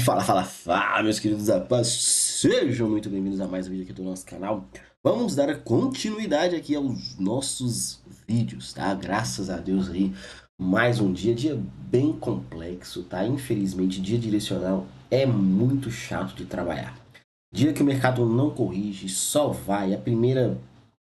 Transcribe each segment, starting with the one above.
Fala, meus queridos rapazes, sejam muito bem-vindos a mais um vídeo aqui do nosso canal. Vamos dar a continuidade aqui aos nossos vídeos, tá? Graças a Deus aí, mais um dia bem complexo, tá? Infelizmente, dia direcional é muito chato de trabalhar. Dia que o mercado não corrige, só vai, a primeira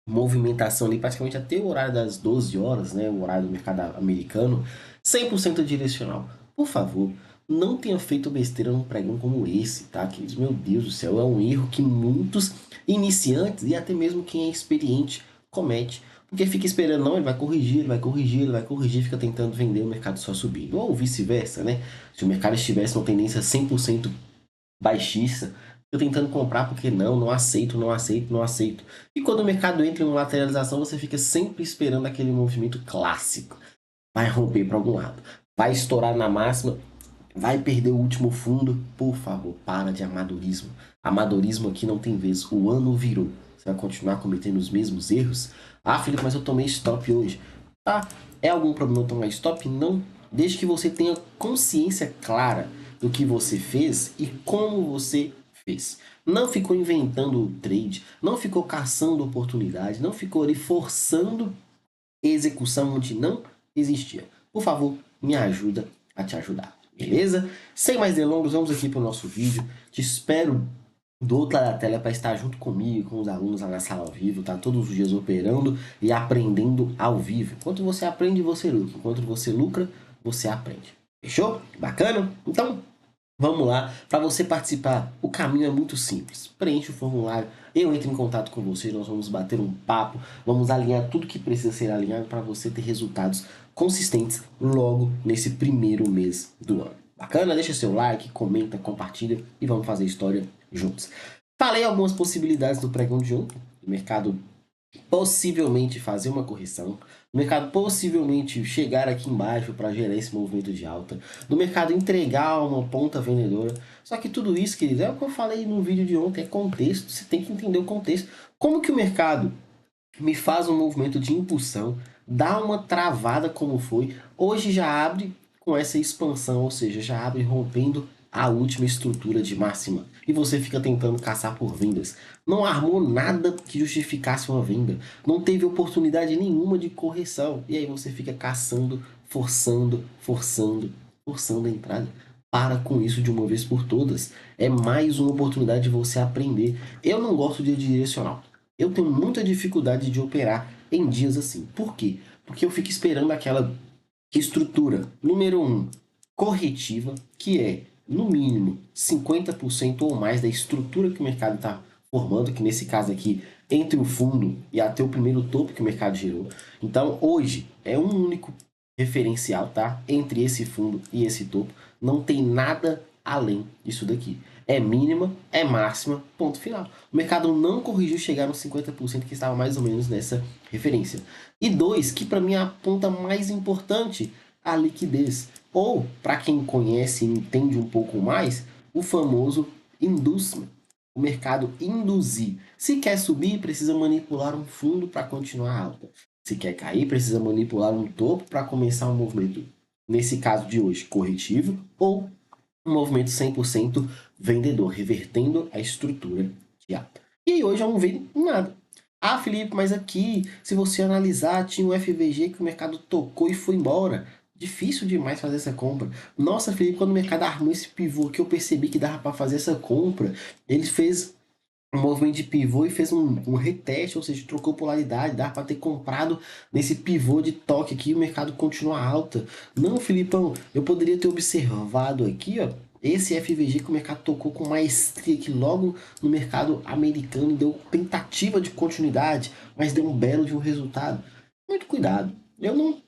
movimentação ali, praticamente até o horário das 12 horas, né? O horário do mercado americano, 100% direcional. Por favor, não tenha feito besteira num pregão como esse, tá, queridos? Meu Deus do céu, é um erro que muitos iniciantes e até mesmo quem é experiente comete. Porque fica esperando, não, ele vai corrigir, ele vai corrigir, ele vai corrigir, fica tentando vender o mercado só subindo. Ou vice-versa, né? Se o mercado estivesse uma tendência 100% baixista, eu tentando comprar porque não aceito, não aceito, não aceito. E quando o mercado entra em uma lateralização, você fica sempre esperando aquele movimento clássico. Vai romper para algum lado, vai estourar na máxima, vai perder o último fundo. Por favor, para de amadorismo. Amadorismo aqui não tem vez. O ano virou. Você vai continuar cometendo os mesmos erros? Ah, Felipe, mas eu tomei stop hoje. Tá, é algum problema eu tomar stop? Não. Desde que você tenha consciência clara do que você fez e como você fez. Não ficou inventando o trade, não ficou caçando oportunidade, não ficou ali forçando execução onde não existia. Por favor, me ajuda a te ajudar, beleza? Sem mais delongas, vamos aqui para o nosso vídeo. Te espero do outro lado da tela para estar junto comigo, com os alunos lá na sala ao vivo, tá? Todos os dias operando e aprendendo ao vivo. Enquanto você aprende, você lucra. Enquanto você lucra, você aprende. Fechou? Bacana? Então, vamos lá, para você participar, o caminho é muito simples. Preenche o formulário, eu entro em contato com vocês, nós vamos bater um papo, vamos alinhar tudo que precisa ser alinhado para você ter resultados consistentes logo nesse primeiro mês do ano. Bacana? Deixa seu like, comenta, compartilha e vamos fazer história juntos. Falei algumas possibilidades do pregão de ontem, o mercado possivelmente fazer uma correção, do mercado possivelmente chegar aqui embaixo para gerar esse movimento de alta, do mercado entregar uma ponta vendedora. Só que tudo isso, querido, é o que eu falei no vídeo de ontem, é contexto, você tem que entender o contexto. Como que o mercado me faz um movimento de impulsão, dá uma travada como foi, hoje já abre com essa expansão, ou seja, já abre rompendo a última estrutura de máxima. E você fica tentando caçar por vendas. Não armou nada que justificasse uma venda. Não teve oportunidade nenhuma de correção. E aí você fica caçando, forçando a entrada. Para com isso de uma vez por todas. É mais uma oportunidade de você aprender. Eu não gosto de direcional. Eu tenho muita dificuldade de operar em dias assim. Por quê? Porque eu fico esperando aquela estrutura, número 1, corretiva, que é, no mínimo, 50% ou mais da estrutura que o mercado está formando, que nesse caso aqui, entre o fundo e até o primeiro topo que o mercado gerou. Então, hoje, é um único referencial, tá? Entre esse fundo e esse topo. Não tem nada além disso daqui. É mínima, é máxima, ponto final. O mercado não corrigiu chegar nos 50% que estava mais ou menos nessa referência. E dois, que para mim é a ponta mais importante, a liquidez. Ou, para quem conhece e entende um pouco mais, o famoso inducement. O mercado induzir. Se quer subir, precisa manipular um fundo para continuar alta. Se quer cair, precisa manipular um topo para começar um movimento, nesse caso de hoje, corretivo, ou um movimento 100% vendedor, revertendo a estrutura de alta. E aí hoje eu não vejo nada. Ah, Felipe, mas aqui, se você analisar, tinha um FVG que o mercado tocou e foi embora. Difícil demais fazer essa compra. Nossa, Felipe, quando o mercado armou esse pivô que eu percebi que dava para fazer essa compra, ele fez um movimento de pivô e fez um reteste, ou seja, trocou polaridade, dá para ter comprado nesse pivô de toque aqui e o mercado continua alta. Não, Filipão, eu poderia ter observado aqui, ó, esse FVG que o mercado tocou com maestria aqui logo no mercado americano, deu tentativa de continuidade, mas deu um belo de um resultado. Muito cuidado. Eu não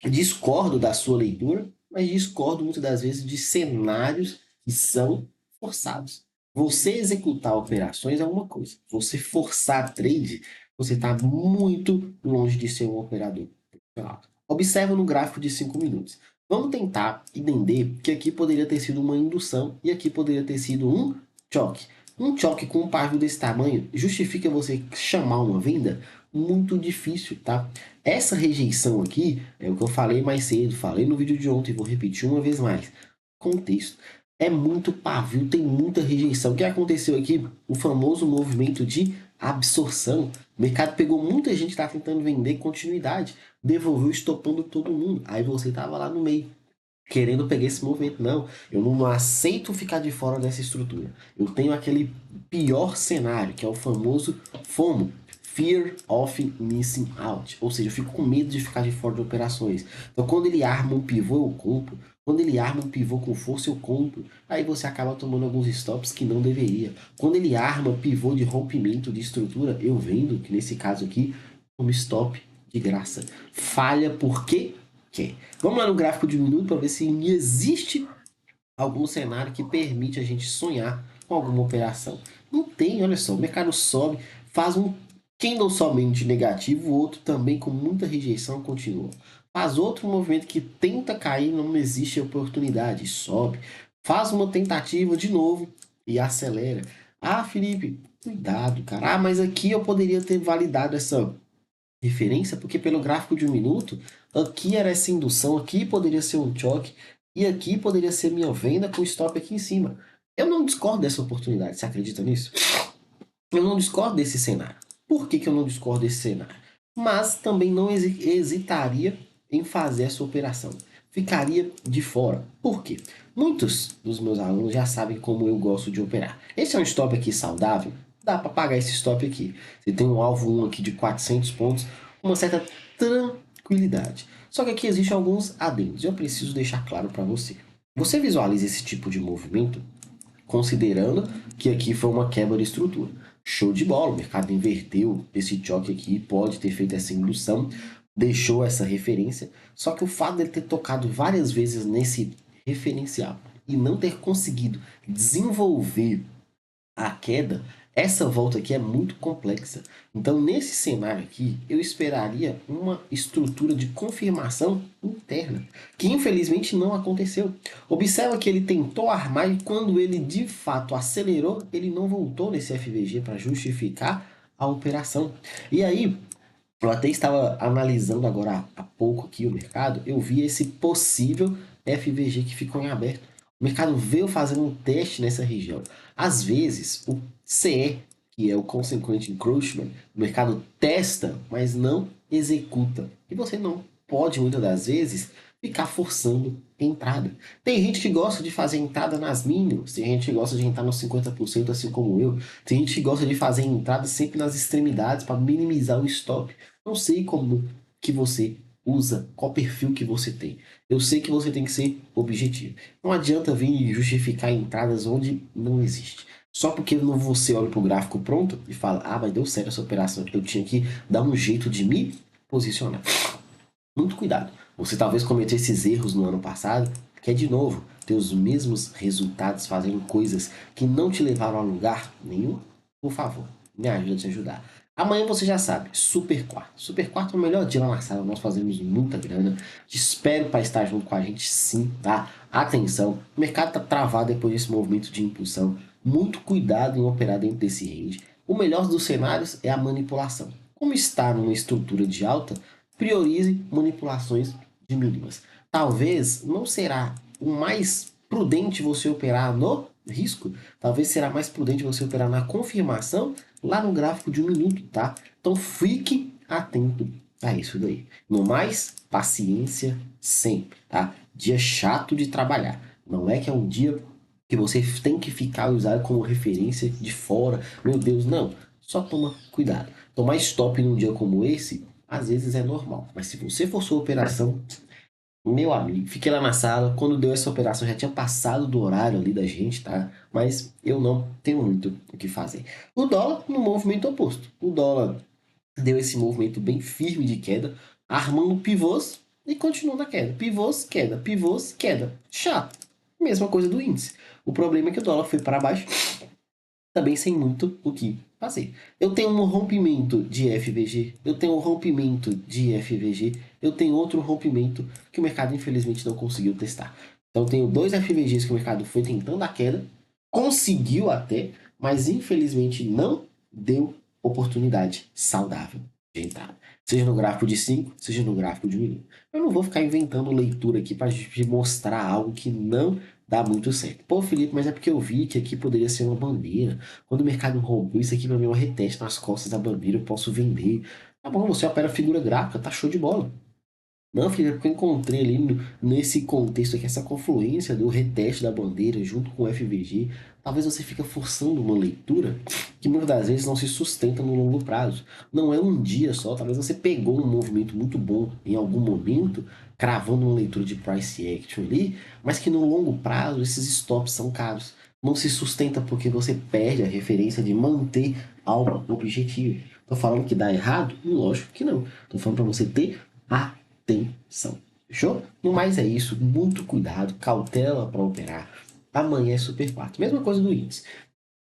discordo da sua leitura, mas discordo muitas das vezes de cenários que são forçados. Você executar operações é uma coisa. Você forçar trade, você está muito longe de ser um operador profissional. Observa no gráfico de 5 minutos. Vamos tentar entender que aqui poderia ter sido uma indução e aqui poderia ter sido um choque. Um choque com um páreo desse tamanho justifica você chamar uma venda? Muito difícil, tá? Essa rejeição aqui é o que eu falei mais cedo, falei no vídeo de ontem, vou repetir uma vez mais. Contexto. É muito pavio, tem muita rejeição. O que aconteceu aqui? O famoso movimento de absorção. O mercado pegou muita gente que está tentando vender continuidade, devolveu estopando todo mundo. Aí você estava lá no meio, querendo pegar esse movimento. Não, eu não aceito ficar de fora dessa estrutura. Eu tenho aquele pior cenário, que é o famoso FOMO. Fear of Missing Out. Ou seja, eu fico com medo de ficar de fora de operações. Então, quando ele arma um pivô, eu compro. Quando ele arma um pivô com força, eu compro. Aí você acaba tomando alguns stops que não deveria. Quando ele arma pivô de rompimento de estrutura, eu vendo, que nesse caso aqui, como stop de graça. Falha porque quer. Vamos lá no gráfico de um minuto para ver se existe algum cenário que permite a gente sonhar com alguma operação. Não tem, olha só, o mercado sobe, faz um candle somente negativo, o outro também com muita rejeição continua. Faz outro movimento que tenta cair, não existe oportunidade, sobe. Faz uma tentativa de novo e acelera. Ah, Felipe, cuidado, cara. Ah, mas aqui eu poderia ter validado essa referência, porque pelo gráfico de um minuto, aqui era essa indução, aqui poderia ser um choque, e aqui poderia ser minha venda com stop aqui em cima. Eu não discordo dessa oportunidade, você acredita nisso? Eu não discordo desse cenário. Por que, que eu não discordo desse cenário? Mas também não hesitaria em fazer essa operação. Ficaria de fora. Por quê? Muitos dos meus alunos já sabem como eu gosto de operar. Esse é um stop aqui saudável? Dá para pagar esse stop aqui. Você tem um alvo 1 aqui de 400 pontos, uma certa tranquilidade. Só que aqui existem alguns adendos. Eu preciso deixar claro para você. Você visualiza esse tipo de movimento considerando que aqui foi uma quebra de estrutura. Show de bola, o mercado inverteu esse choque aqui, pode ter feito essa indução, deixou essa referência, só que o fato dele ter tocado várias vezes nesse referencial e não ter conseguido desenvolver a queda, essa volta aqui é muito complexa. Então, nesse cenário aqui, eu esperaria uma estrutura de confirmação interna, que infelizmente não aconteceu. Observa que ele tentou armar e quando ele de fato acelerou, ele não voltou nesse FVG para justificar a operação. E aí, eu até estava analisando agora há pouco aqui o mercado, eu vi esse possível FVG que ficou em aberto. O mercado veio fazendo um teste nessa região. Às vezes, o CE, que é o Consequent Encroachment, o mercado testa, mas não executa. E você não pode, muitas das vezes, ficar forçando entrada. Tem gente que gosta de fazer entrada nas mínimas, tem gente que gosta de entrar nos 50%, assim como eu. Tem gente que gosta de fazer entrada sempre nas extremidades para minimizar o stop. Não sei como que você usa, qual perfil que você tem. Eu sei que você tem que ser objetivo. Não adianta vir justificar entradas onde não existe. Só porque você olha para o gráfico pronto e fala, ah, mas deu certo essa operação, eu tinha que dar um jeito de me posicionar. Muito cuidado. Você talvez cometeu esses erros no ano passado, que é de novo ter os mesmos resultados fazendo coisas que não te levaram a lugar nenhum. Por favor, me ajuda a te ajudar. Amanhã você já sabe, Super Quarto. Super Quarto é o melhor dia lá na sala, nós fazemos muita grana. Te espero para estar junto com a gente sim, tá? Atenção, o mercado está travado depois desse movimento de impulsão. Muito cuidado em operar dentro desse range. O melhor dos cenários é a manipulação. Como está numa estrutura de alta, priorize manipulações de mínimas. Talvez não será o mais prudente você operar no risco, talvez será mais prudente você operar na confirmação lá no gráfico de um minuto, tá? Então fique atento a isso daí. No mais, paciência sempre, tá? Dia chato de trabalhar. Não é que é um dia que você tem que ficar usado como referência de fora. Meu Deus, não. Só toma cuidado. Tomar stop num dia como esse, às vezes é normal. Mas se você for sua operação, meu amigo, fiquei lá na sala. Quando deu essa operação, já tinha passado do horário ali da gente, tá? Mas eu não tenho muito o que fazer. O dólar no movimento oposto. O dólar deu esse movimento bem firme de queda, armando pivôs e continuou na queda. Pivôs, queda, pivôs, queda. Chato. Mesma coisa do índice. O problema é que o dólar foi para baixo, também sem muito o que fazer. Eu tenho um rompimento de FVG, eu tenho um rompimento de FVG, eu tenho outro rompimento que o mercado infelizmente não conseguiu testar. Então eu tenho dois FVGs que o mercado foi tentando a queda, conseguiu até, mas infelizmente não deu oportunidade saudável de entrada. Seja no gráfico de 5, seja no gráfico de 1 minuto. Eu não vou ficar inventando leitura aqui para te mostrar algo que não dá muito certo. Pô, Felipe, mas é porque eu vi que aqui poderia ser uma bandeira. Quando o mercado roubou, isso aqui pra mim é um reteste nas costas da bandeira, eu posso vender. Tá bom, você opera figura gráfica, tá show de bola. Não, filho, é porque eu encontrei ali nesse contexto aqui, essa confluência do reteste da bandeira junto com o FVG. Talvez você fique forçando uma leitura que muitas das vezes não se sustenta no longo prazo. Não é um dia só, talvez você pegou um movimento muito bom em algum momento, cravando uma leitura de price action ali, mas que no longo prazo esses stops são caros. Não se sustenta porque você perde a referência de manter algo objetivo. Tô falando que dá errado? Lógico que não. Tô falando para você ter atenção. Fechou? No mais é isso. Muito cuidado, cautela para operar. Amanhã é super 4. Mesma coisa do índice.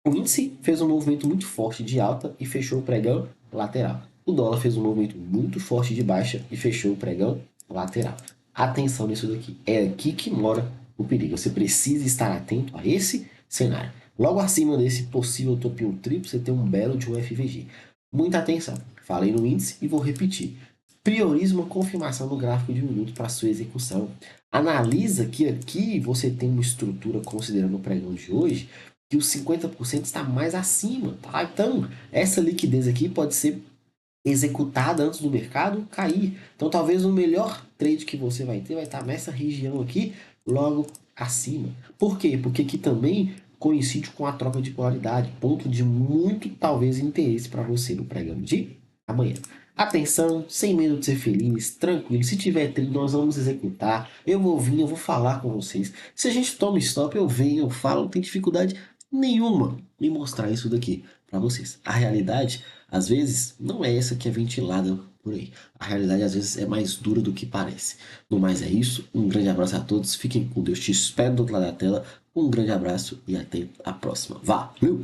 O índice fez um movimento muito forte de alta e fechou o pregão lateral. O dólar fez um movimento muito forte de baixa e fechou o pregão lateral. Atenção nisso daqui. É aqui que mora o perigo. Você precisa estar atento a esse cenário. Logo acima desse possível topinho triplo, você tem um belo de um FVG. Muita atenção. Falei no índice e vou repetir. Priorize uma confirmação no gráfico de minuto para sua execução. Analisa que aqui você tem uma estrutura, considerando o pregão de hoje, que os 50% está mais acima, tá? Então, essa liquidez aqui pode ser executada antes do mercado cair. Então, talvez o melhor trade que você vai ter vai estar nessa região aqui, logo acima. Por quê? Porque aqui também coincide com a troca de polaridade, ponto de muito, talvez, interesse para você no pregão de amanhã. Atenção, sem medo de ser feliz, tranquilo. Se tiver trade, nós vamos executar. Eu vou vir, eu vou falar com vocês. Se a gente toma stop, eu venho, eu falo, não tem dificuldade nenhuma em mostrar isso daqui para vocês. A realidade, às vezes, não é essa que é ventilada por aí. A realidade, às vezes, é mais dura do que parece. No mais, é isso. Um grande abraço a todos. Fiquem com Deus. Te espero do outro lado da tela. Um grande abraço e até a próxima. Valeu!